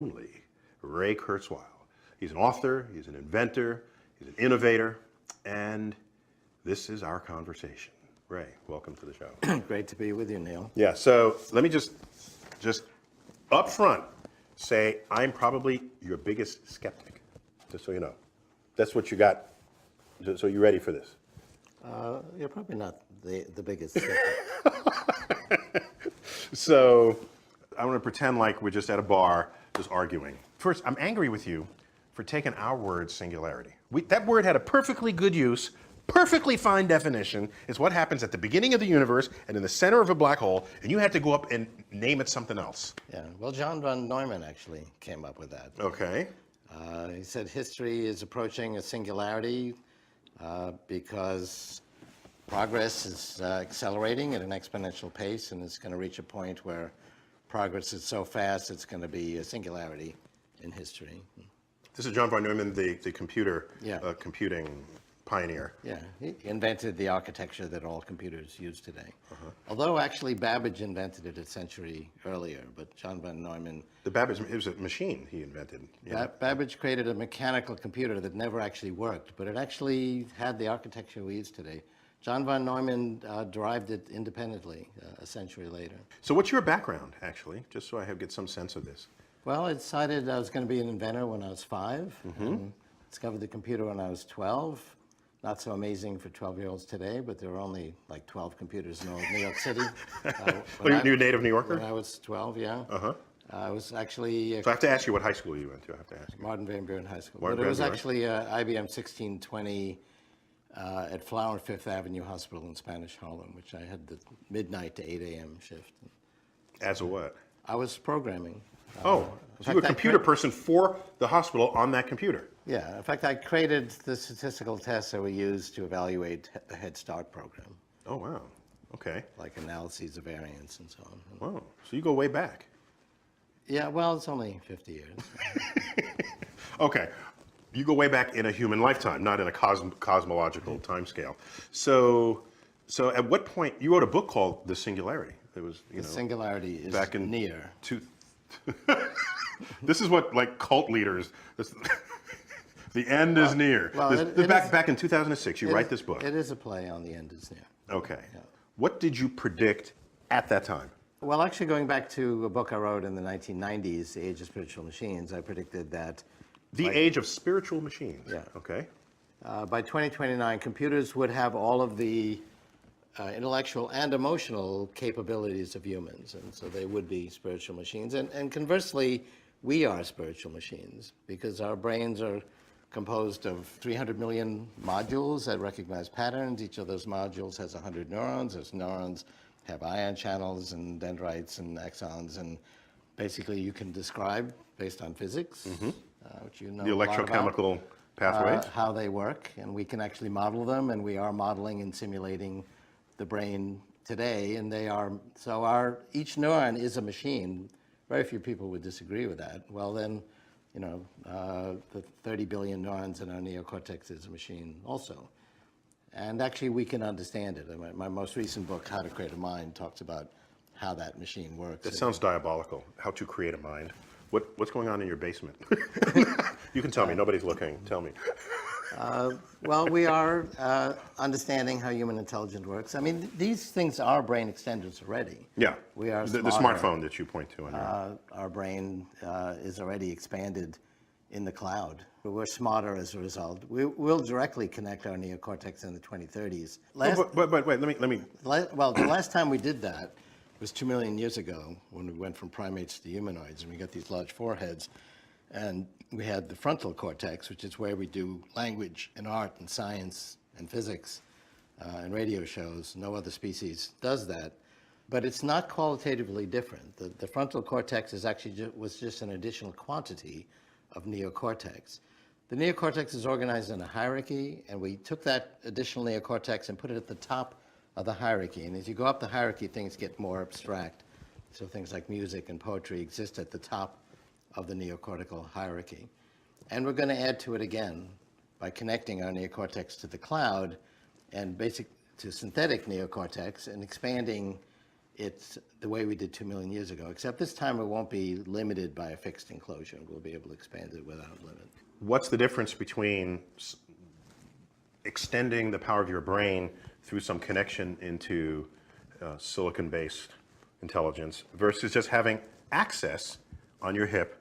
only Ray Kurzweil. He's an author, he's an inventor, he's an innovator, and this is our conversation. Ray, welcome to the show. Great to be with you, Neil. Yeah, so let me just up front say I'm probably your biggest skeptic, just so you know. That's what you got, so you're ready for this. You're probably not the biggest. So I'm going to pretend like we're just at a bar, just arguing. First, I'm angry with you for taking our word singularity. That word had a perfectly good use, perfectly fine definition. It's what happens at the beginning of the universe and in the center of a black hole, and you had to go up and name it something else. Yeah, well, John von Neumann actually came up with that. Okay. He said history is approaching a singularity because progress is accelerating at an exponential pace, and it's going to reach a point where progress is so fast it's going to be a singularity in history. This is John von Neumann, the computing pioneer. Yeah, he invented the architecture that all computers use today. Although actually Babbage invented it a century earlier, but John von Neumann... The Babbage, it was a machine he invented. Babbage created a mechanical computer that never actually worked, but it actually had the architecture we use today. John von Neumann derived it independently a century later. So what's your background, actually, just so I get some sense of this? Well, I decided I was going to be an inventor when I was 5, and discovered the computer when I was 12. Not so amazing for 12-year-olds today, but there were only like 12 computers in New York City. You're a native New Yorker? When I was 12, yeah. I was actually... So I have to ask you what high school you went to. I have to ask you. Martin Van Buren High School. Martin But it was Van Buren. actually IBM 1620 at Flower and Fifth Avenue Hospital in Spanish Harlem, which I had the midnight to 8 a.m. shift. As a what? I was programming. So you were a computer person for the hospital on that computer? Yeah, in fact, I created the statistical tests that we use to evaluate the Head Start program. Oh, wow. Okay. Like analyses of variance and so on. Wow. So you go way back. Yeah, well, it's only 50 years. Okay. You go way back in a human lifetime, not in a cosmological timescale. So at what point, you wrote a book called The Singularity. It was, The singularity is back in near. This is what, like, cult leaders, the end is near. Well, back in 2006, you write this book. It is a play on the end is near. Okay. Yeah. What did you predict at that time? Well, actually, going back to a book I wrote in the 1990s, The Age of Spiritual Machines, I predicted that... The Age of Spiritual Machines. Yeah. Okay. By 2029, computers would have all of the intellectual and emotional capabilities of humans, and so they would be spiritual machines. And conversely, we are spiritual machines because our brains are composed of 300 million modules that recognize patterns. Each of those modules has 100 neurons. Those neurons have ion channels and dendrites and axons, and basically you can describe, based on physics, which you know The electrochemical pathways? How they work, and we can actually model them, and we are modeling and simulating the brain today, and they are, so each neuron is a machine. Very few people would disagree with that. Well then, you know, the 30 billion neurons in our neocortex is a machine also. And actually we can understand it. My most recent book, How to Create a Mind, talks about how that machine works. That sounds diabolical, how to create a mind. What's going on in your basement? You can tell me, nobody's looking, tell me. Well, we are understanding how human intelligence works. I mean, these things are brain extenders already. Yeah, we are the smartphone that you point to. Our brain is already expanded in the cloud. We're smarter as a result. We'll directly connect our neocortex in the 2030s. But wait, let me. Well, the last time we did that was 2 million years ago when we went from primates to humanoids, and we got these large foreheads. And we had the frontal cortex, which is where we do language and art and science and physics and radio shows. No other species does that. But it's not qualitatively different. The frontal cortex is actually was just an additional quantity of neocortex. The neocortex is organized in a hierarchy, and we took that additional neocortex and put it at the top of the hierarchy. And as you go up the hierarchy, things get more abstract. So things like music and poetry exist at the top of the neocortical hierarchy. And we're going to add to it again by connecting our neocortex to the cloud and to synthetic neocortex and expanding it's the way we did 2 million years ago, except this time it won't be limited by a fixed enclosure. We'll be able to expand it without limit. What's the difference between extending the power of your brain through some connection into silicon-based intelligence versus just having access on your hip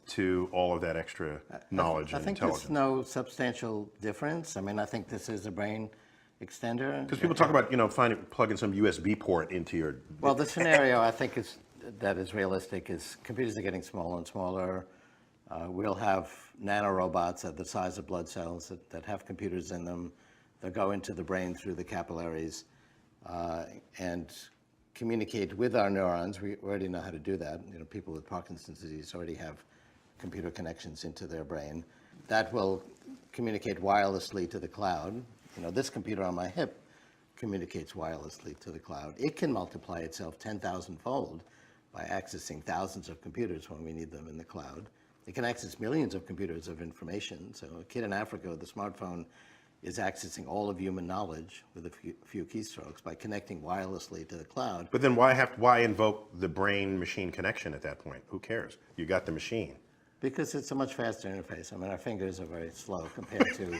to all of that extra knowledge I and think intelligence? there's no substantial difference. I mean, I think this is a brain extender. Because people talk about, plugging some USB port into your... Well, the scenario I think that is realistic is computers are getting smaller and smaller. We'll have nanorobots at the size of blood cells that have computers in them. They'll go into the brain through the capillaries and communicate with our neurons. We already know how to do that. People with Parkinson's disease already have computer connections into their brain. That will communicate wirelessly to the cloud. This computer on my hip communicates wirelessly to the cloud. It can multiply itself 10,000-fold by accessing thousands of computers when we need them in the cloud. It can access millions of computers of information. So a kid in Africa with a smartphone is accessing all of human knowledge with a few keystrokes by connecting wirelessly to the cloud. But then why invoke the brain-machine connection at that point? Who cares? You got the machine. Because it's a much faster interface. I mean, our fingers are very slow compared to...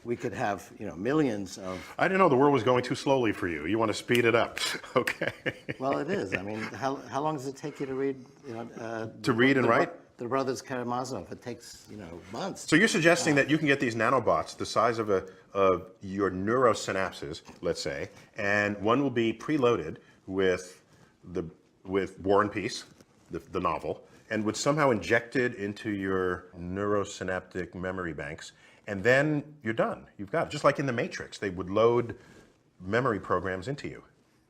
we could have, millions of... I didn't know the world was going too slowly for you. You want to speed it up. Okay. Well, it is. I mean, how long does it take you to read? To read and write? The Brothers Karamazov. It takes, months. So you're suggesting that you can get these nanobots the size of your neurosynapses, let's say, and one will be preloaded with War and Peace, the novel, and would somehow injected into your neurosynaptic memory banks, and then you're done. You've got it. Just like in the Matrix, they would load memory programs into you.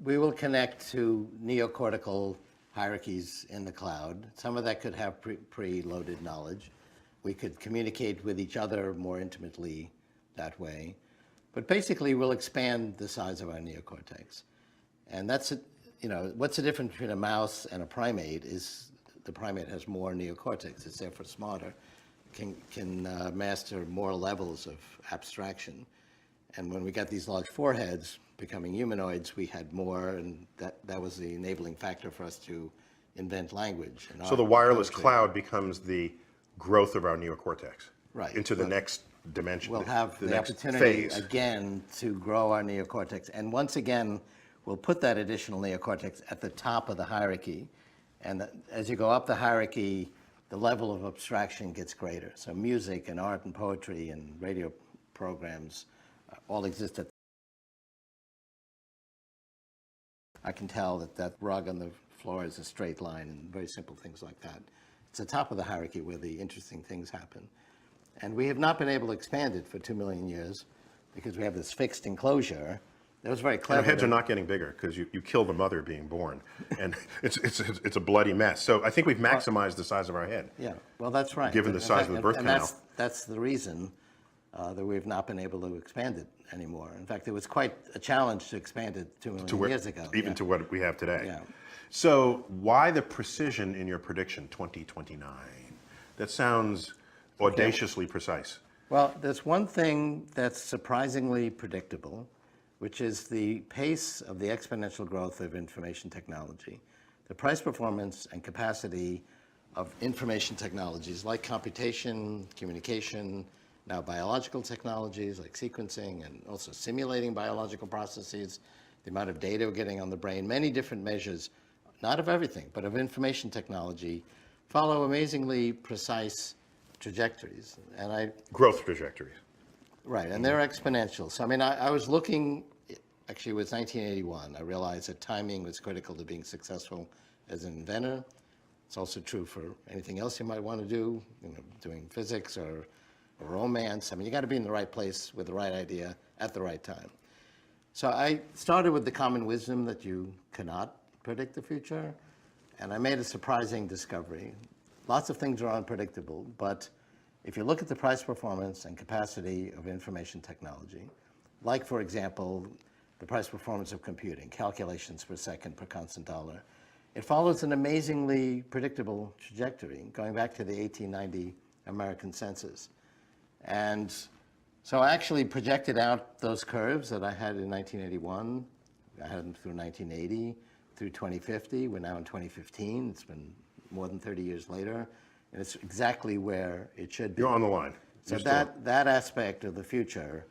We will connect to neocortical hierarchies in the cloud. Some of that could have preloaded knowledge. We could communicate with each other more intimately that way. But basically, we'll expand the size of our neocortex. And that's, what's the difference between a mouse and a primate is the primate has more neocortex. It's therefore smarter, can master more levels of abstraction. And when we got these large foreheads becoming humanoids, we had more, and that was the enabling factor for us to invent language. So the wireless cloud becomes the growth of our neocortex. Right. Into the next dimension. We'll have the next opportunity phase. again to grow our neocortex. And once again, we'll put that additional neocortex at the top of the hierarchy. And as you go up the hierarchy, the level of abstraction gets greater. So music and art and poetry and radio programs all exist at. I can tell that rug on the floor is a straight line and very simple things like that. It's the top of the hierarchy where the interesting things happen. And we have not been able to expand it for 2 million years because we have this fixed enclosure. That was very clever. Our heads are not getting bigger because you kill the mother being born, and it's a bloody mess. So I think we've maximized the size of our head. Yeah, well, that's right. Given the size of the birth canal. That's the reason that we've not been able to expand it anymore. In fact, it was quite a challenge to expand it 2 million years ago. Even to what we have today. Yeah. So why the precision in your prediction, 2029? That sounds audaciously precise. Well, there's one thing that's surprisingly predictable, which is the pace of the exponential growth of information technology. The price, performance, and capacity of information technologies like computation, communication, now biological technologies like sequencing and also simulating biological processes, the amount of data we're getting on the brain, many different measures, not of everything, but of information technology, follow amazingly precise trajectories. And Growth trajectories. Right, and they're exponential. So, I mean, I was looking, actually, it was 1981. I realized that timing was critical to being successful as an inventor. It's also true for anything else you might want to do, doing physics or romance. I mean, you got to be in the right place with the right idea at the right time. So I started with the common wisdom that you cannot predict the future, and I made a surprising discovery. Lots of things are unpredictable, but if you look at the price, performance, and capacity of information technology, like, for example, the price performance of computing, calculations per second per constant dollar, it follows an amazingly predictable trajectory, going back to the 1890 American census. And so I actually projected out those curves that I had in 1981, I had them through 1980, through 2050. We're now in 2015. It's been more than 30 years later, and it's exactly where it should be. You're on the line. So that aspect of the future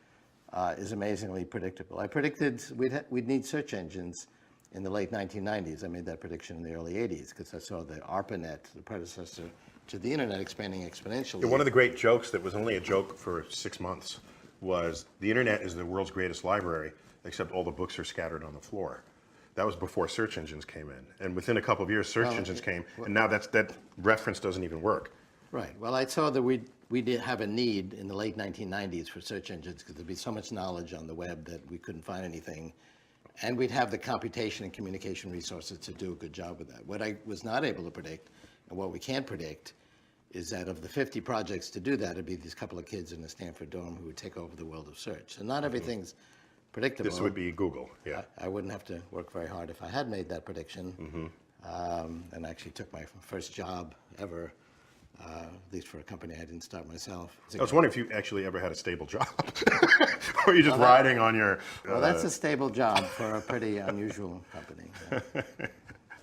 is amazingly predictable. I predicted we'd need search engines in the late 1990s. I made that prediction in the early 80s because I saw the ARPANET, the predecessor to the internet, expanding exponentially. Yeah, one of the great jokes that was only a joke for 6 months was the internet is the world's greatest library, except all the books are scattered on the floor. That was before search engines came in. And within a couple of years, search engines came, and now that reference doesn't even work. Right. Well, I saw that we did have a need in the late 1990s for search engines because there'd be so much knowledge on the web that we couldn't find anything. And we'd have the computation and communication resources to do a good job with that. What I was not able to predict, and what we can't predict, is that of the 50 projects to do that, it'd be these couple of kids in a Stanford dorm who would take over the world of search. So not everything's predictable. This would be Google, yeah. I wouldn't have to work very hard if I had made that prediction. And I actually took my first job ever, at least for a company I didn't start myself. I was wondering if you actually ever had a stable job. Or are you just riding on your... Well, that's a stable job for a pretty unusual company. Yeah.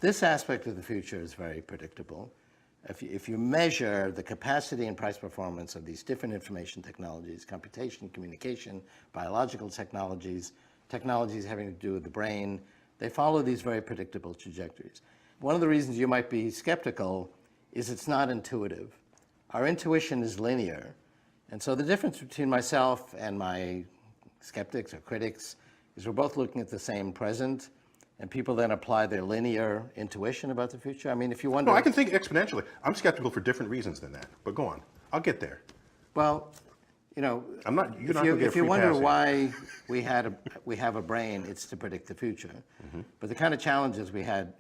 This aspect of the future is very predictable. If you measure the capacity and price performance of these different information technologies, computation, communication, biological technologies, technologies having to do with the brain, they follow these very predictable trajectories. One of the reasons you might be skeptical is it's not intuitive. Our intuition is linear. And so the difference between myself and my skeptics or critics is we're both looking at the same present, and people then apply their linear intuition about the future. I mean, if you wonder... No, I can think exponentially. I'm skeptical for different reasons than that, but go on. I'll get there. Well, you know, if you wonder why we have a brain, it's to predict the future. But the kind of challenges we had,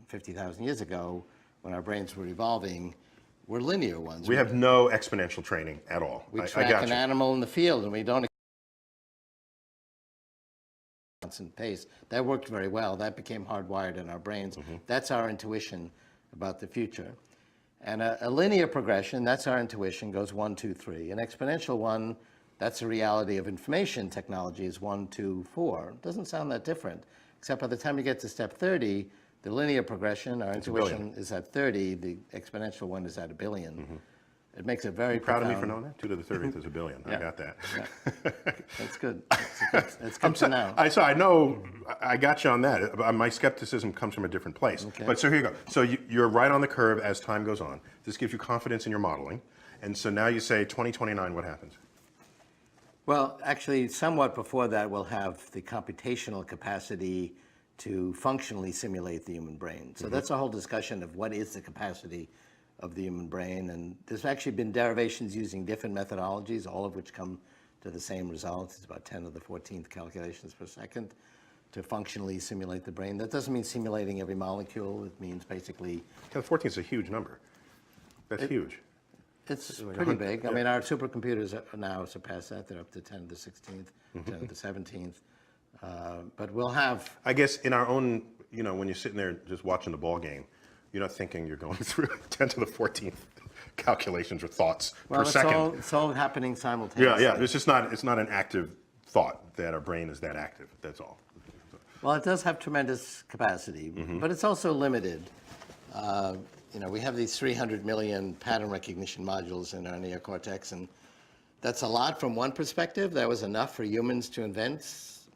50,000 years ago when our brains were evolving were linear ones. We have no exponential training at all. We track an animal in the field and we don't constant pace. That worked very well. That became hardwired in our brains. That's our intuition about the future. And a linear progression, that's our intuition, goes 1, 2, 3. An exponential one, that's the reality of information technology, is 1, 2, 4. It doesn't sound that different, except by the time you get to step 30, the linear progression, our intuition is at 30, the exponential one is at 1 billion. It makes it very proud of me for knowing that? 2 to the 30th is 1 billion. I got that. Yeah. That's good. That's good to know. I know, I got you on that. My skepticism comes from a different place. Okay. But so here you go. So you're right on the curve as time goes on. This gives you confidence in your modeling. And so now you say 2029, what happens? Well, actually, somewhat before that, we'll have the computational capacity to functionally simulate the human brain. So that's a whole discussion of what is the capacity of the human brain. And there's actually been derivations using different methodologies, all of which come to the same results. It's about 10 to the 14th calculations per second to functionally simulate the brain. That doesn't mean simulating every molecule. It means basically... 10 to the 14th is a huge number. That's huge. It's pretty big. I mean, our supercomputers now surpass that. They're up to 10 to the 16th, 10 to the 17th. But we'll have... I guess in our own, when you're sitting there just watching the ball game, you're not thinking you're going through 10 to the 14th calculations or thoughts per second. It's all happening simultaneously. Yeah. It's not an active thought that our brain is that active. That's all. Well, it does have tremendous capacity, but it's also limited. We have these 300 million pattern recognition modules in our neocortex, and that's a lot from one perspective. That was enough for humans to invent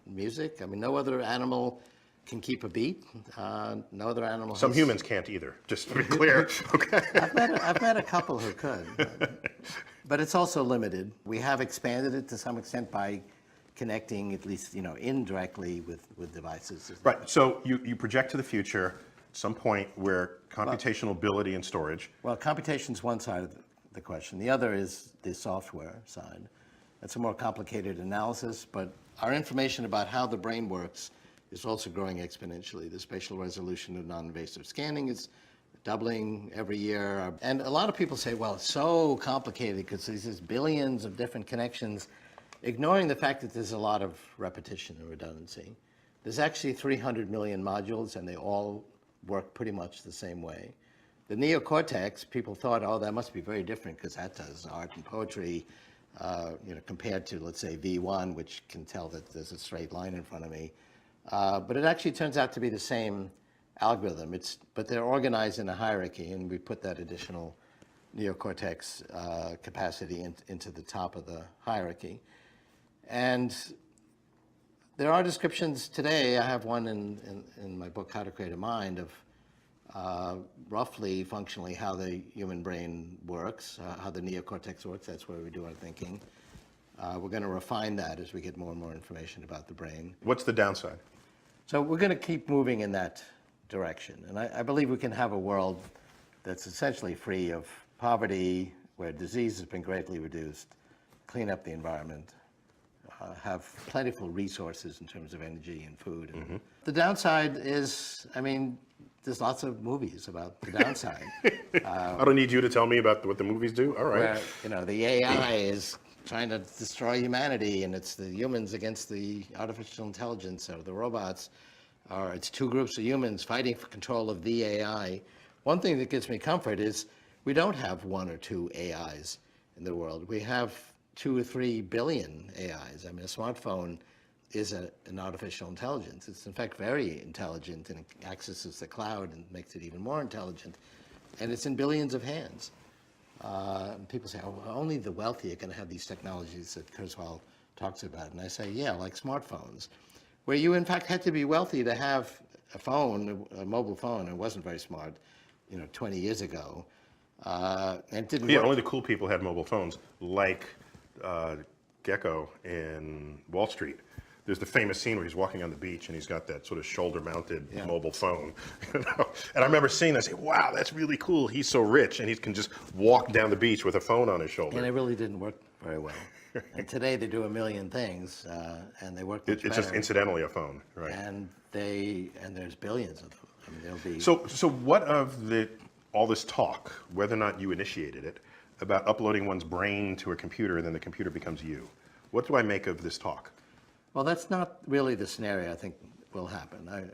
music. I mean, no other animal can keep a beat. No other animal. Some humans can't either, just to be clear. Okay. I've met a couple who could, but it's also limited. We have expanded it to some extent by connecting, at least indirectly, with devices. Right. So you project to the future, some point where computational ability and storage. Well, computation's one side of the question. The other is the software side. That's a more complicated analysis, but our information about how the brain works is also growing exponentially. The spatial resolution of non-invasive scanning is doubling every year. And a lot of people say, well, it's so complicated because there's billions of different connections, ignoring the fact that there's a lot of repetition and redundancy. There's actually 300 million modules, and they all work pretty much the same way. The neocortex, people thought, oh, that must be very different because that does art and poetry, compared to, let's say, V1, which can tell that there's a straight line in front of me. But it actually turns out to be the same algorithm. But they're organized in a hierarchy, and we put that additional neocortex capacity into the top of the hierarchy. And there are descriptions today. I have one in my book, How to Create a Mind, of roughly, functionally, how the human brain works, how the neocortex works. That's where we do our thinking. We're going to refine that as we get more and more information about the brain. What's the downside? So we're going to keep moving in that direction. And I believe we can have a world that's essentially free of poverty, where disease has been greatly reduced, clean up the environment, have plentiful resources in terms of energy and food. And the downside is, I mean, there's lots of movies about the downside. I don't need you to tell me about what the movies do. All right. Where, you know, the AI is trying to destroy humanity, and it's the humans against the artificial intelligence or the robots, or it's two groups of humans fighting for control of the AI. One thing that gives me comfort is we don't have one or two AIs in the world. We have 2 or 3 billion AIs. I mean, a smartphone is an artificial intelligence. It's in fact very intelligent, and it accesses the cloud and makes it even more intelligent. And it's in billions of hands. And people say, oh, only the wealthy are going to have these technologies that Kurzweil talks about. And I say, yeah, like smartphones, where you in fact had to be wealthy to have a phone, a mobile phone. It wasn't very smart, 20 years ago. And it didn't work. Only the cool people had mobile phones, like Gecko in Wall Street. There's the famous scene where he's walking on the beach and he's got that sort of shoulder-mounted mobile phone. And I remember seeing that, and saying, wow, that's really cool. He's so rich, and he can just walk down the beach with a phone on his shoulder. And it really didn't work very well. And today they do a million things, and they work much better. It's just incidentally a phone, right? And there's billions of them. I mean, there'll be. So what of all this talk, whether or not you initiated it, about uploading one's brain to a computer and then the computer becomes you? What do I make of this talk? Well, that's not really the scenario I think will happen.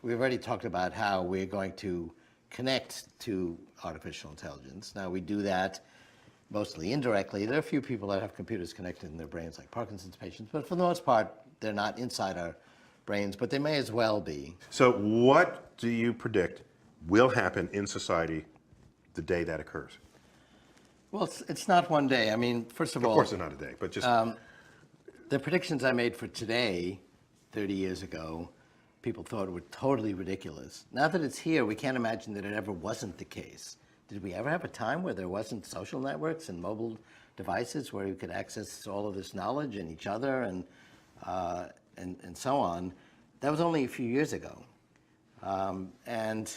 We've already talked about how we're going to connect to artificial intelligence. Now, we do that mostly indirectly. There are a few people that have computers connected in their brains, like Parkinson's patients, but for the most part, they're not inside our brains, but they may as well be. So what do you predict will happen in society the day that occurs? Well, it's not one day. I mean, first of all... Of course it's not a day, but just... the predictions I made for today, 30 years ago, people thought were totally ridiculous. Now that it's here, we can't imagine that it ever wasn't the case. Did we ever have a time where there wasn't social networks and mobile devices where we could access all of this knowledge and each other and so on? That was only a few years ago. And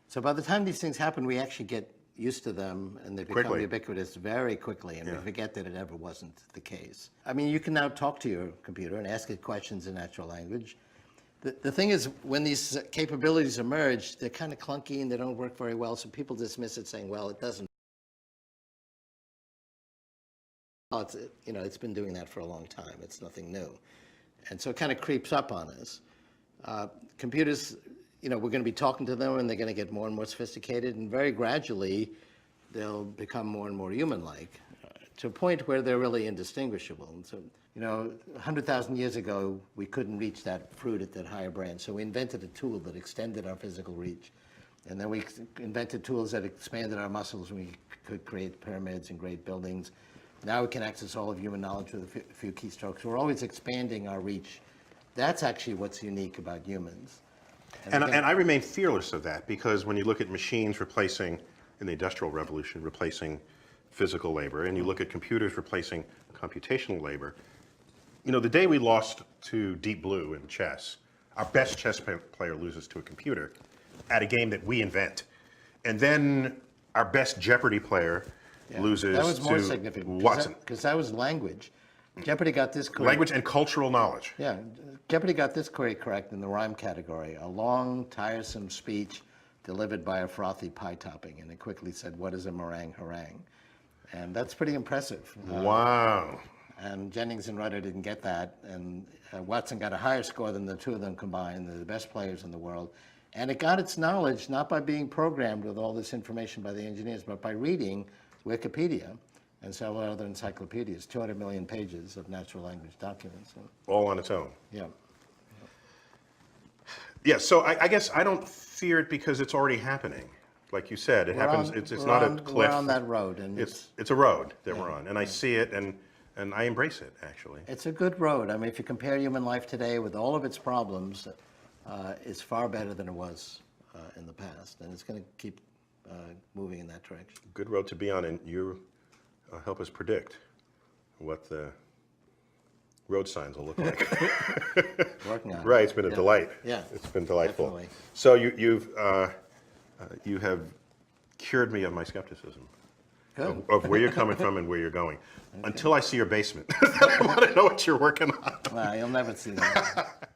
so by the time these things happen, we actually get used to them, and they become ubiquitous very quickly, and we forget that it ever wasn't the case. I mean, you can now talk to your computer and ask it questions in natural language. The thing is, when these capabilities emerge, they're kind of clunky and they don't work very well, so people dismiss it saying, well, it doesn't. Well, it's been doing that for a long time. It's nothing new. And so it kind of creeps up on us. Computers, we're going to be talking to them, and they're going to get more and more sophisticated, and very gradually they'll become more and more human-like to a point where they're really indistinguishable. And so, 100,000 years ago, we couldn't reach that fruit at that higher branch, so we invented a tool that extended our physical reach. And then we invented tools that expanded our muscles, and we could create pyramids and great buildings. Now we can access all of human knowledge with a few keystrokes. We're always expanding our reach. That's actually what's unique about humans. And I remain fearless of that, because when you look at machines replacing, in the Industrial Revolution, replacing physical labor, and you look at computers replacing computational labor, the day we lost to Deep Blue in chess, our best chess player loses to a computer at a game that we invent. And then our best Jeopardy player loses that was more to significant, Watson. Because that was language. Jeopardy got this correct. Language and cultural knowledge. Yeah, Jeopardy got this query correct in the rhyme category. A long, tiresome speech delivered by a frothy pie topping. And it quickly said, what is a meringue harangue? And that's pretty impressive. Wow. And Jennings and Rudder didn't get that. And Watson got a higher score than the two of them combined. They're the best players in the world. And it got its knowledge not by being programmed with all this information by the engineers, but by reading Wikipedia and several other encyclopedias, 200 million pages of natural language documents. All on its own. Yeah. Yeah, so I guess I don't fear it because it's already happening. Like you said, it happens. It's not a cliff. We're on that road, and It's a road that we're on, and I see it, and I embrace it actually. it's a good road. I mean, if you compare human life today with all of its problems, it's far better than it was in the past, and it's going to keep moving in that direction. Good road to be on, and you help us predict what the road signs will look like. Working on it. Right, it's been a delight. Yeah, It's been delightful. definitely. So you have cured me of my skepticism Good. of where you're coming from and where you're going. Until I see your basement, I want to know what you're working on. Well, you'll never see that.